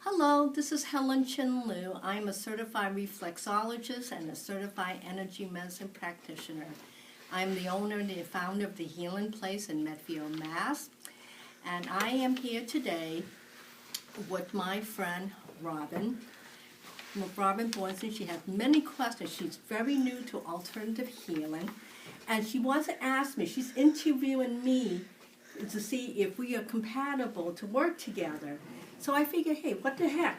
Hello, this is Helen Chin Liu. I'm a certified reflexologist and a certified energy medicine practitioner. I'm the owner and the founder of the Healing Place in Medfield, Mass. And I am here today with my friend Robin. Robin Boynton, she has many questions. She's very new to alternative healing. And she wants to ask me, she's interviewing me to see if we are compatible to work together. So I figured, hey, what the heck?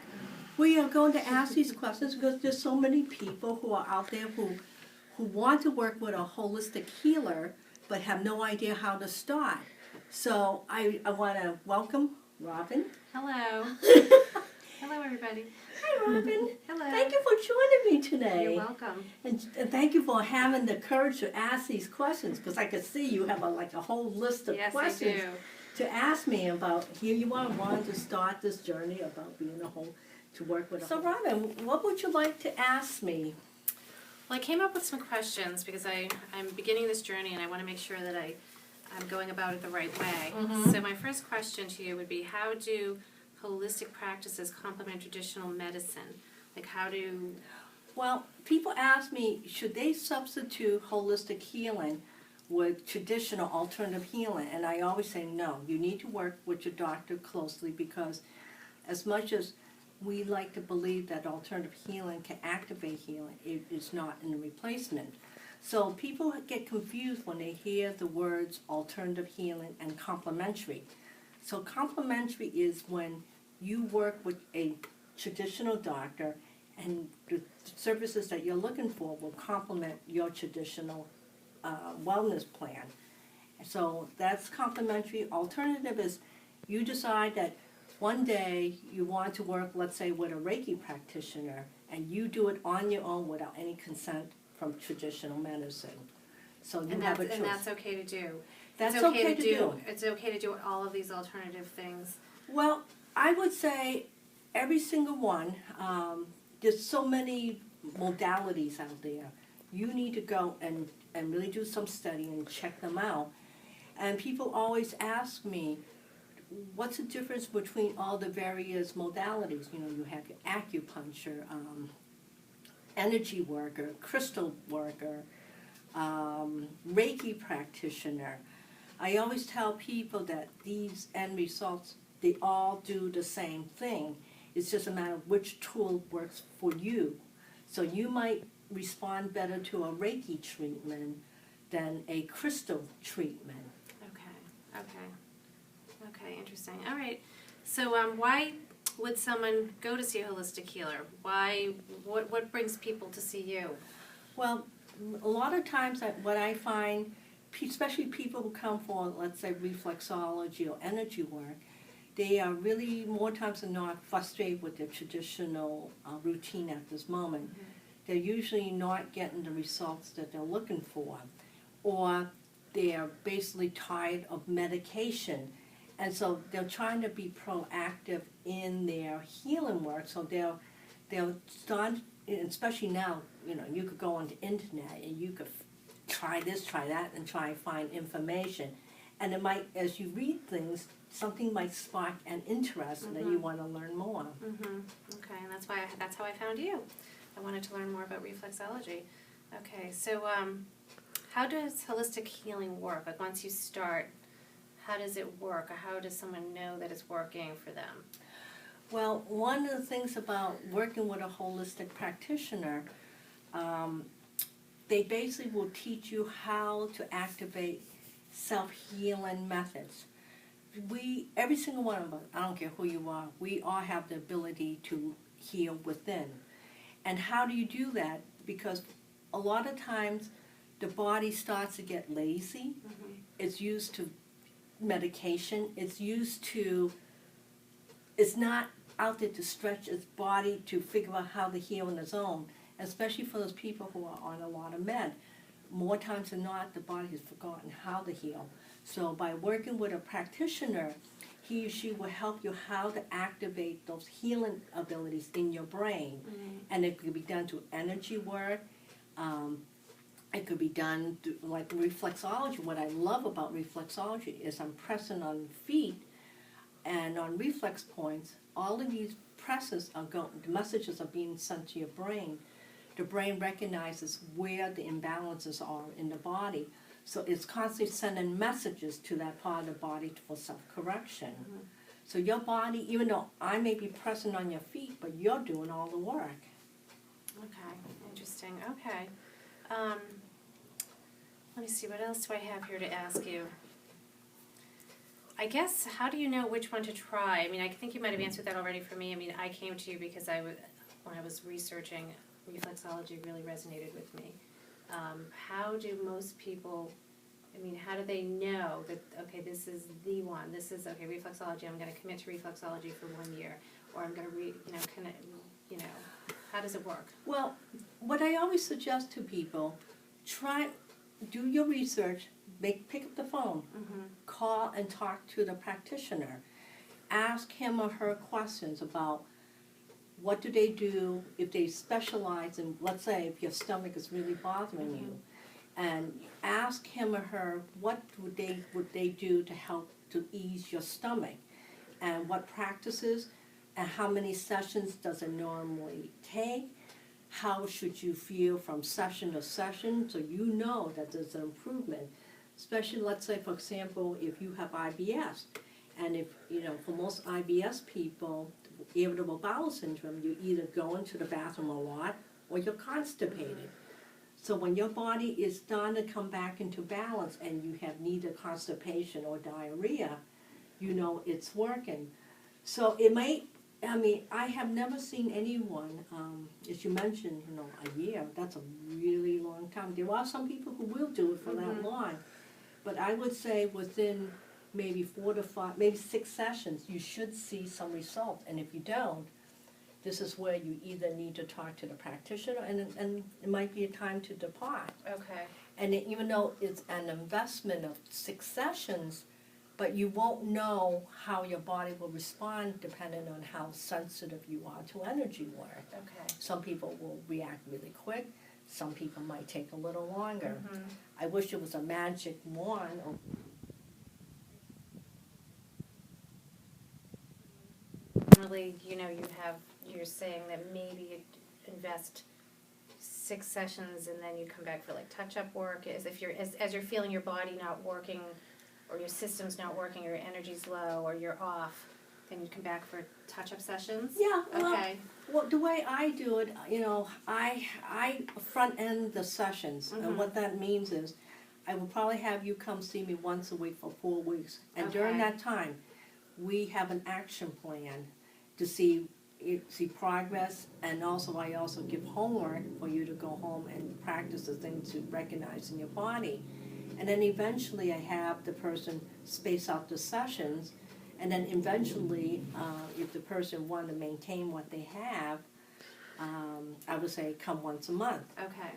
We are going to ask these questions because there's so many people who are out there who want to work with a holistic healer but have no idea how to start. So I want to welcome Robin. Hello. Hello, everybody. Hi, Robin. Hello. Thank you for joining me today. You're welcome. And thank you for having the courage to ask these questions, because I could see you have a whole list of questions to ask me about. Here you are, wanting to start this journey about being a whole, to work with a whole. So Robin, what would you like to ask me? Well, I came up with some questions because I'm beginning this journey and I want to make sure that I'm going about it the right way. Mm-hmm. So my first question to you would be, how do holistic practices complement traditional medicine? Like how do... Well, people ask me, should they substitute holistic healing with traditional alternative healing? And I always say no. You need to work with your doctor closely, because as much as we like to believe that alternative healing can activate healing, it is not in a replacement. So people get confused when they hear the words alternative healing and complementary. So complementary is when you work with a traditional doctor and the services that you're looking for will complement your traditional wellness plan. So that's complementary. Alternative is you decide that one day you want to work, let's say, with a Reiki practitioner, and you do it on your own without any consent from traditional medicine. So you have a choice. And that's okay to do. That's okay to do. It's okay to do all of these alternative things. Well, I would say every single one. There's so many modalities out there. You need to go and really do some study and check them out. And people always ask me, what's the difference between all the various modalities? You know, you have your acupuncture, energy worker, crystal worker, Reiki practitioner. I always tell people that these end results, they all do the same thing. It's just a matter of which tool works for you. So you might respond better to a Reiki treatment than a crystal treatment. Okay, interesting. All right. So why would someone go to see a holistic healer? What brings people to see you? Well, a lot of times what I find, especially people who come for, let's say, reflexology or energy work, they are really, more times than not, frustrated with their traditional routine at this moment. Mm-hmm. They're usually not getting the results that they're looking for, or they're basically tired of medication. And so they're trying to be proactive in their healing work. So they'll start, especially now, you know, you could go on the internet and you could try this, try that, and try and find information. And it might, as you read things, something might spark an interest, and then you want to learn more. Mm-hmm. Okay, and that's how I found you. I wanted to learn more about reflexology. Okay, so how does holistic healing work? Like once you start, how does it work? Or how does someone know that it's working for them? Well, one of the things about working with a holistic practitioner, they basically will teach you how to activate self-healing methods. Every single one of us, I don't care who you are, we all have the ability to heal within. And how do you do that? Because a lot of times the body starts to get lazy. Mm-hmm. It's used to medication. It's not out there to stretch its body to figure out how to heal on its own, especially for those people who are on a lot of med. More times than not, the body has forgotten how to heal. So by working with a practitioner, he or she will help you how to activate those healing abilities in your brain. Mm-hmm. And it could be done through energy work. It could be done through, like reflexology. What I love about reflexology is I'm pressing on feet and on reflex points. All of these presses are going, the messages are being sent to your brain. The brain recognizes where the imbalances are in the body. So it's constantly sending messages to that part of the body for self-correction. Mhm. So your body, even though I may be pressing on your feet, but you're doing all the work. Okay, interesting. Okay. Let me see, what else do I have here to ask you? I guess, how do you know which one to try? I mean, I think you might have answered that already for me. I mean, I came to you because when I was researching, reflexology really resonated with me. How do most people, I mean, how do they know that, okay, this is the one, this is, okay, reflexology, I'm gonna commit to reflexology for 1 year, or I'm gonna how does it work? Well, what I always suggest to people, do your research, pick up the phone, Mm-hmm. call and talk to the practitioner. Ask him or her questions about what do they do if they specialize in, let's say, if your stomach is really bothering you, and ask him or her what would they do to help to ease your stomach, and what practices, and how many sessions does it normally take. How should you feel from session to session so you know that there's an improvement. Especially, let's say, for example, if you have IBS, and if, for most IBS people, irritable bowel syndrome, you either go into the bathroom a lot or you're constipated. So when your body is starting to come back into balance and you have neither constipation or diarrhea, it's working. So it may, I have never seen anyone, as you mentioned, a year, that's a really long time. There are some people who will do it for that long, but I would say within maybe 4 to 5, maybe 6 sessions, you should see some results. And if you don't, this is where you either need to talk to the practitioner, and it might be a time to depart. Okay. And even though it's an investment of 6 sessions, but you won't know how your body will respond depending on how sensitive you are to energy work. Okay. Some people will react really quick. Some people might take a little longer. Mm-hmm. I wish it was a magic wand. Really, you're saying that maybe you invest 6 sessions and then you come back for like touch-up work, as you're feeling your body not working, or your system's not working, or your energy's low, or you're off, then you come back for touch-up sessions? Yeah, Okay. well, the way I do it, I front end the sessions, and what that means is, I will probably have you come see me once a week for 4 weeks, and during Okay. that time, we have an action plan to see progress, and I also give homework for you to go home and practice the things you recognize in your body. And then eventually I have the person space out the sessions, and then eventually, if the person wanted to maintain what they have, I would say come once a month. Okay.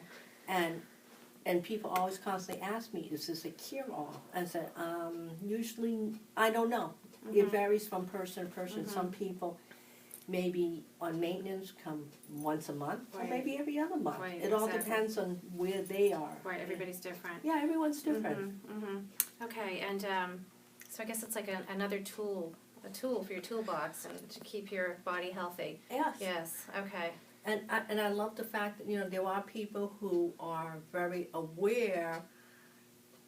And people always constantly ask me, is this a cure-all? I said, usually, I don't know. It varies from person to person. Some people maybe on maintenance come once a month, or Right. maybe every other month. Right, It all exactly. depends on where they are. Right, everybody's different. Yeah, everyone's different. Okay, and so I guess it's like another tool, a tool for your toolbox and to keep your body healthy. Yes. Yes, okay. And I love the fact that, there are people who are very aware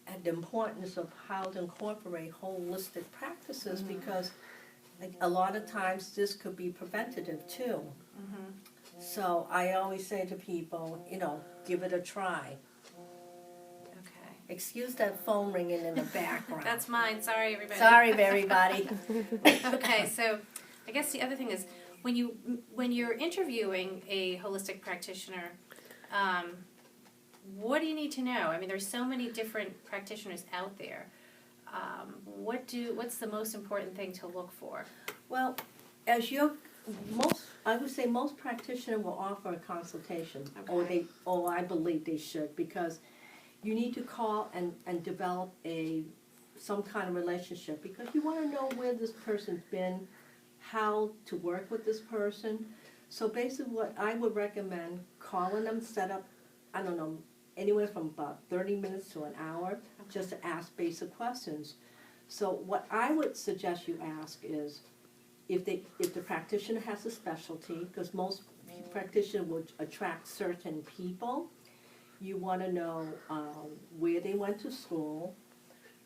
at the importance of how to incorporate holistic practices, because like, a lot of times this could be preventative too. So I always say to people, give it a try. Okay. Excuse that phone ringing in the background. That's mine, sorry everybody. Sorry, everybody. Okay, so I guess the other thing is, when you're interviewing a holistic practitioner, what do you need to know? I mean, there's so many different practitioners out there. What's the most important thing to look for? Well, I would say most practitioners will offer a consultation, Okay. or I believe they should, because you need to call and develop some kind of relationship, because you want to know where this person's been, how to work with this person. So basically what I would recommend, calling them, set up, I don't know, anywhere from about 30 minutes to an hour, just to ask basic questions. So what I would suggest you ask is, if the practitioner has a specialty, because most practitioners would attract certain people, you want to know where they went to school,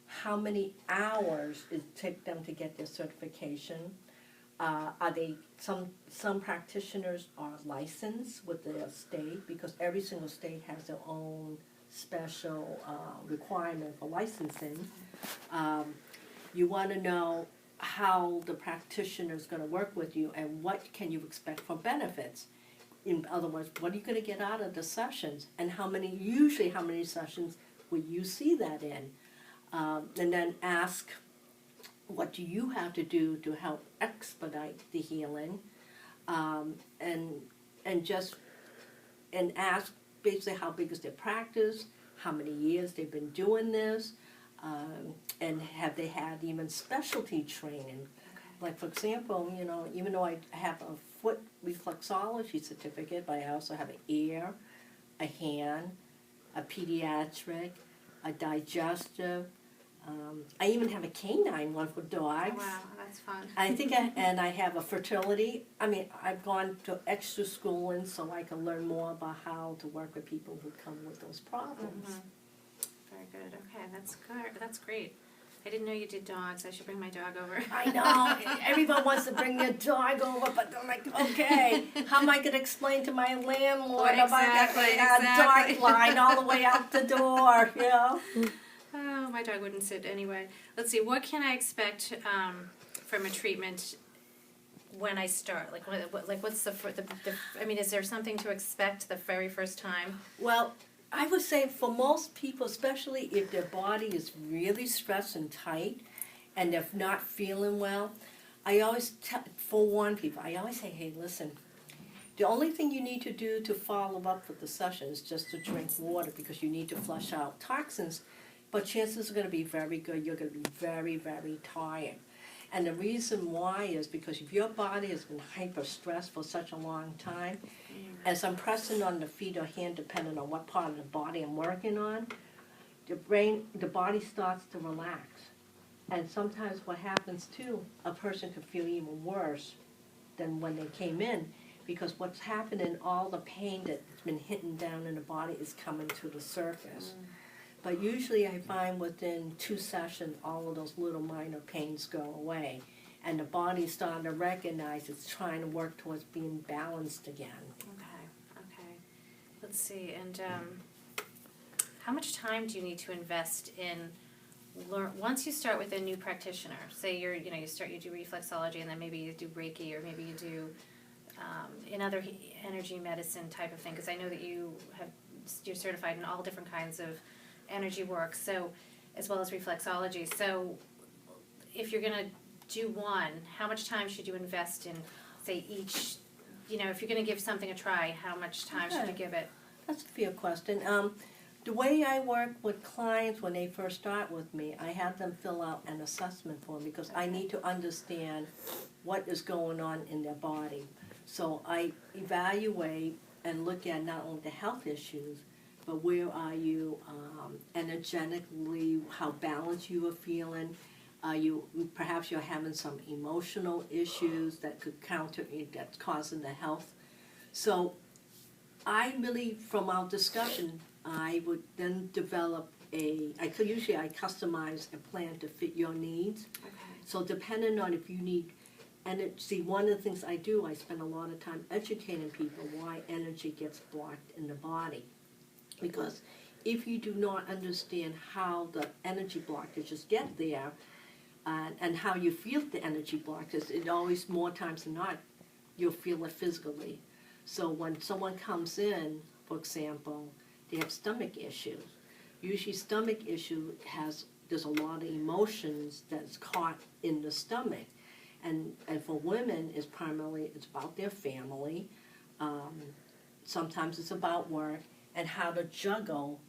how many hours it took them to get their certification. Are they some practitioners are licensed with the state, because every single state has their own special requirement for licensing. You want to know how the practitioner is going to work with you and what can you expect for benefits. In other words, what are you going to get out of the sessions, and usually how many sessions will you see that in? And then ask, what do you have to do to help expedite the healing? And ask basically how big is their practice, how many years they've been doing this, and have they had even specialty training. Like, for example, even though I have a foot reflexology certificate, but I also have an ear, a hand, a pediatric, a digestive. I even have a canine one for dogs. Wow, that's fun. And I have a fertility. I mean, I've gone to extra schooling so I can learn more about how to work with people who come with those problems. Very good. Okay, that's good. That's great. I didn't know you did dogs. I should bring my dog over. I know. Everyone wants to bring their dog over, but I'm like, okay, how am I going to explain to my landlord about that dog line all the way out the door, Oh, my dog wouldn't sit anyway. Let's see. What can I expect from a treatment when I start? What's the I mean, is there something to expect the very first time? Well, I would say for most people, especially if their body is really stressed and tight and they're not feeling well, I always forewarn people. I always say, hey, listen, the only thing you need to do to follow up with the session is just to drink water, because you need to flush out toxins, but chances are going to be very good. You're going to be very, very tired. And the reason why is because if your body has been hyper-stressed for such a long time, as I'm pressing on the feet or hand, depending on what part of the body I'm working on, the body starts to relax. And sometimes what happens too, a person can feel even worse than when they came in, because what's happening, all the pain that's been hitting down in the body is coming to the surface. But usually I find within 2 sessions, all of those little minor pains go away. And the body's starting to recognize it's trying to work towards being balanced again. Okay. Let's see. And how much time do you need to invest in once you start with a new practitioner? Say you do reflexology, and then maybe you do Reiki, or maybe you do another energy medicine type of thing. Because I know that you're certified in all different kinds of energy work, so as well as reflexology. So if you're going to do one, how much time should you invest in, say, each, if you're going to give something a try, how much time should you give it? That's a fair question. The way I work with clients when they first start with me, I have them fill out an assessment form, because I need to understand what is going on in their body. So I evaluate and look at not only the health issues, but where are you energetically, how balanced you are feeling. Perhaps you're having some emotional issues that could that's causing the health. So I really, from our discussion, I would then develop I customize a plan to fit your needs. Okay. So depending on if you need, one of the things I do, I spend a lot of time educating people why energy gets blocked in the body. Because if you do not understand how the energy blockages get there, and how you feel the energy blockages, it always, more times than not, you'll feel it physically. So when someone comes in, for example, they have stomach issues. Usually stomach issue there's a lot of emotions that's caught in the stomach. And for women, it's about their family. Sometimes it's about work, and how to juggle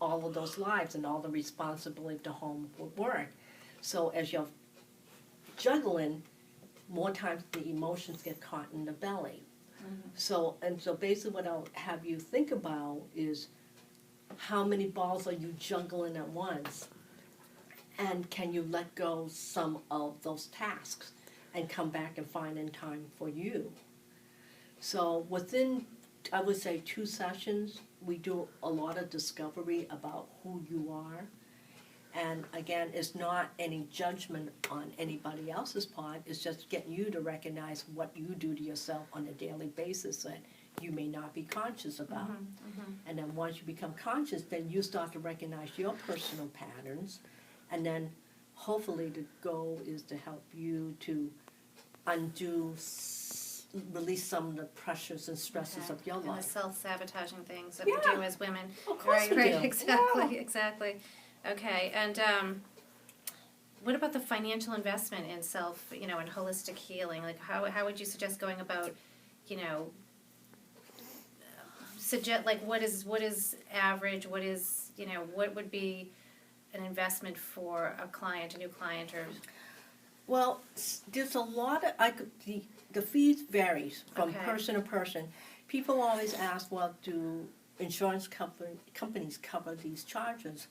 all of those lives and all the responsibility to home with work. So as you're juggling, more times the emotions get caught in the belly. So basically what I'll have you think about is, how many balls are you juggling at once? And can you let go some of those tasks? and come back and find in time for you. So within, I would say, 2 sessions, we do a lot of discovery about who you are. And again, it's not any judgment on anybody else's part, it's just getting you to recognize what you do to yourself on a daily basis that you may not be conscious about. And then once you become conscious, then you start to recognize your personal patterns, and then hopefully the goal is to help you to undo, release some of the pressures and stresses Okay. of your And the life. self-sabotaging things that Yeah. we do as women. Of course Right, we right, do. exactly, Yeah. exactly. Okay, and what about the financial investment in self, in holistic healing? Like, how would you suggest going about, suggest, like, what is average, what is, what would be an investment for a client, a new client, or? Well, there's a lot of, the fees varies from Okay. person to person. People always ask, well, do insurance companies cover these charges?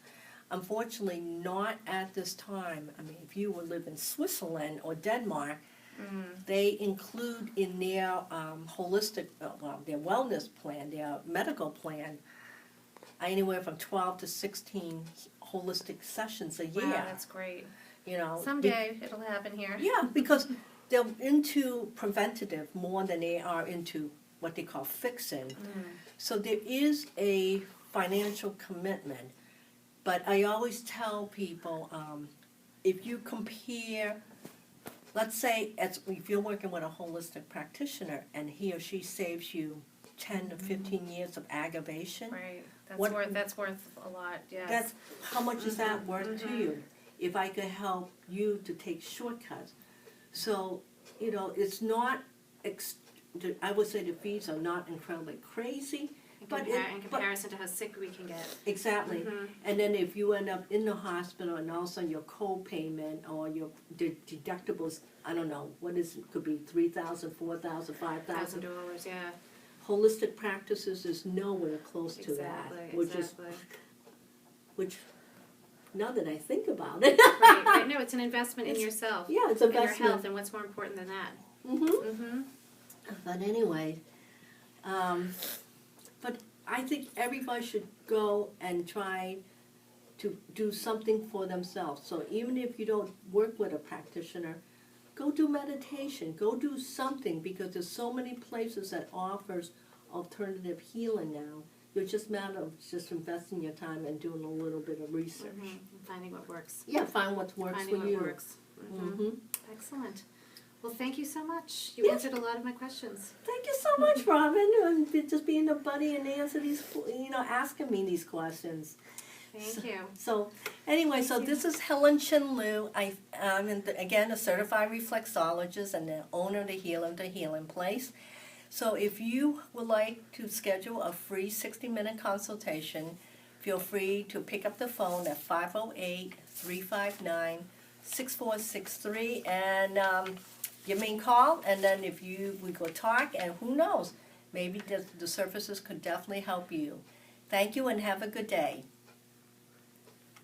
Unfortunately, not at this time. I mean, if you would live in Switzerland or Denmark, they include in their holistic, their wellness plan, their medical plan, anywhere from 12 to 16 holistic sessions a year. Wow, that's great. Someday Someday it'll happen here. Yeah, because they're into preventative more than they are into what they call fixing. So there is a financial commitment. But I always tell people, if you compare, let's say if you're working with a holistic practitioner and he or she saves you 10 to 15 years of aggravation, Right. What- That's worth a lot, yes. that's how much is that worth to you? If I could help you to take shortcuts. So, it's not, I would say the fees are not incredibly crazy. In comparison to how sick we can get. Exactly. And then if you end up in the hospital and also your co-payment or your deductibles, I don't know, could be $3,000, $4,000, $5,000. $1,000, yeah. Holistic practices is nowhere close to that. Exactly. Which, now that I think about it. Right. No, it's an investment in yourself. Yeah, it's In investment. your health, and what's more important than that? But anyway, but I think everybody should go and try to do something for themselves. So even if you don't work with a practitioner, go do meditation, go do something, because there's so many places that offers alternative healing now. It's just a matter of just investing your time and doing a little bit of research. And finding what works. Yeah, find what works Finding for what you. works. Excellent. Well, thank you so much. You Yes. answered a lot of my questions. Thank you so much, Robin, and just being a buddy and answer these, asking me these questions. Thank you. So, anyway, this is Helen Chin Liu. I'm again a certified reflexologist and the owner of the Healing Place. So, if you would like to schedule a free 60-minute consultation, feel free to pick up the phone at 508-359-6463 and give me a call. And then we go talk, and who knows, maybe the services could definitely help you. Thank you and have a good day.